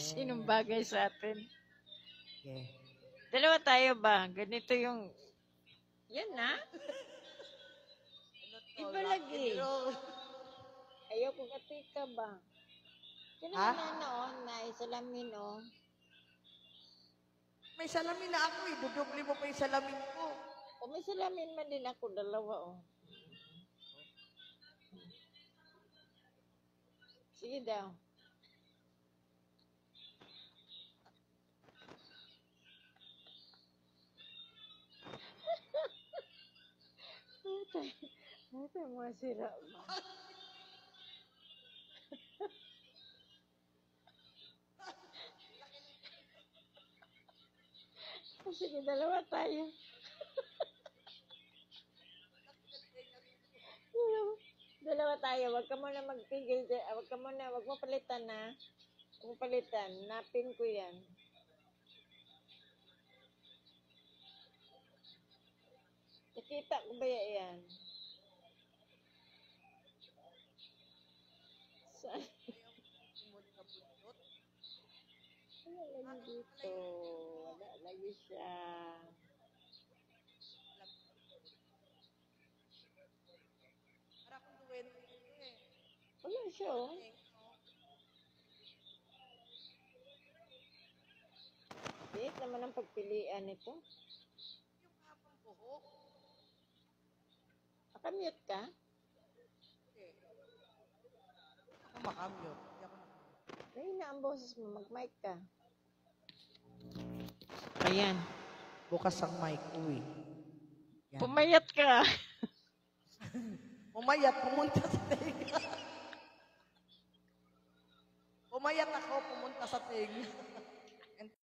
Sinong bagay sa atin. Yeah. Dalawa tayo ba? Ganito yung... Yan na. Iba lagi. Ayaw ko katika ba? Kaya Ha? na noon na isalamin o. May salamin na ako eh. Dudubli mo pa yung salamin ko. O may salamin man din ako, dalawa o. Sige daw. Ito mga sira ba? Sige, dalawa tayo. Dalawa tayo. Huwag ka muna magpigil. Huwag ka muna. Huwag mo palitan na. Huwag mo palitan. Napin ko yan. Nakita ko ba yan? Saan? Wala lagi dito. Wala lagi siya. Wala siya oh. Wait naman ang pagpilian nito. Nakamute ka? Ako makamute. Mahina ang boses mo. Mag-mic ka. Ayan. Bukas ang mic. Uwi. Yan. Pumayat ka. Umayat, pumunta sa tenga. Umayat ako, pumunta sa tenga.